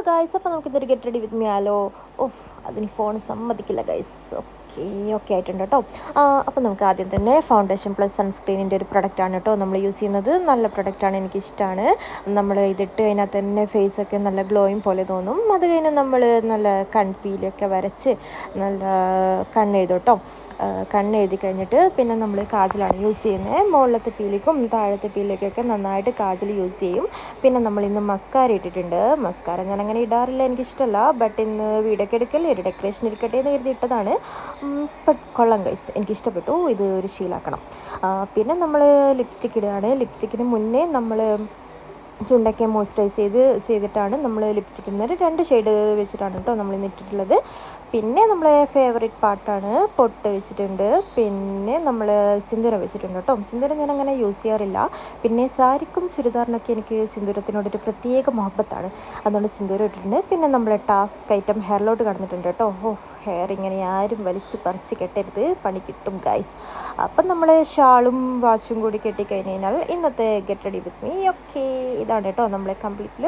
Guys, അപ്പോൾ നമുക്കിതൊരു get ready with me ആലോ. ഓഫ്, അതിന് ഫോൺ സമ്മതിക്കില്ല ഗൈസ്. ഓക്കെ ഓക്കെ ആയിട്ടുണ്ട് കേട്ടോ. അപ്പോൾ നമുക്ക് ആദ്യം തന്നെ ഫൗണ്ടേഷൻ പ്ലസ് സൺസ്ക്രീനിൻ്റെ ഒരു പ്രൊഡക്റ്റാണ് കേട്ടോ നമ്മൾ യൂസ് ചെയ്യുന്നത്. നല്ല പ്രൊഡക്റ്റാണ്, എനിക്കിഷ്ടമാണ്. നമ്മൾ ഇതിട്ട് കഴിഞ്ഞാൽ തന്നെ ഫേസൊക്കെ നല്ല ഗ്ലോയിങ് പോലെ തോന്നും. അത് കഴിഞ്ഞ് നമ്മൾ നല്ല കൺപീലൊക്കെ വരച്ച് നല്ല കണ്ണെഴുതും കേട്ടോ. കണ്ണെഴുതി കഴിഞ്ഞിട്ട് പിന്നെ നമ്മൾ കാജലാണ് യൂസ് ചെയ്യുന്നത്. മുകളിലത്തെ പീലിക്കും താഴത്തെ പീലിക്കൊക്കെ നന്നായിട്ട് കാജൽ യൂസ് ചെയ്യും. പിന്നെ നമ്മൾ ഇന്ന് മസ്കാര ഇട്ടിട്ടുണ്ട്. മസ്കാര ഞാൻ അങ്ങനെ ഇടാറില്ല, എനിക്കിഷ്ടമല്ല. ബട്ട് ഇന്ന് വീഡിയോ ഒക്കെ എടുക്കല്ലേ, ഒരു ഡെക്കറേഷൻ ഇരിക്കട്ടെ എന്ന് കരുതി ഇട്ടതാണ്. ബട്ട് കൊള്ളാം ഗൈസ്, എനിക്കിഷ്ടപ്പെട്ടു. ഇത് ഒരു ശീലമാക്കണം. പിന്നെ നമ്മൾ ലിപ്സ്റ്റിക്ക് ഇടുകയാണ്. ലിപ്സ്റ്റിക്കിന് മുന്നേ നമ്മൾ ചുണ്ടൊക്കെ മോയ്സ്ചറൈസ് ചെയ്തിട്ടാണ് നമ്മൾ ലിപ്സ്റ്റിക് ഇടുന്നത്. 2 ഷെയ്ഡ് വെച്ചിട്ടാണ് കേട്ടോ നമ്മൾ ഇന്ന് ഇട്ടിട്ടുള്ളത്. പിന്നെ നമ്മളെ ഫേവറേറ്റ് പാർട്ടാണ് പൊട്ട് വെച്ചിട്ടുണ്ട്. പിന്നെ നമ്മൾ സിന്ദൂരം വെച്ചിട്ടുണ്ട് കേട്ടോ. സിന്ദൂരം ഞാൻ അങ്ങനെ യൂസ് ചെയ്യാറില്ല. പിന്നെ സാരിക്കും ചുരിദാറിനൊക്കെ എനിക്ക് സിന്ദൂരത്തിനോടൊരു പ്രത്യേക മുഹബത്താണ്, അതുകൊണ്ട് സിന്ദൂരം ഇട്ടിട്ടുണ്ട്. പിന്നെ നമ്മൾ ടാസ്ക് ഐറ്റം ഹെയറിലോട്ട് കടന്നിട്ടുണ്ട് കേട്ടോ. ഹെയർ ഇങ്ങനെ ആരും വലിച്ച് പറിച്ച് കെട്ടരുത്, പണി കിട്ടും ഗൈസ്. അപ്പം നമ്മൾ ഷാളും വാച്ചും കൂടി കെട്ടിക്കഴിഞ്ഞ് കഴിഞ്ഞാൽ ഇന്നത്തെ get ready with me okay ഇതാണ് കേട്ടോ നമ്മളെ കംപ്ലീറ്റ്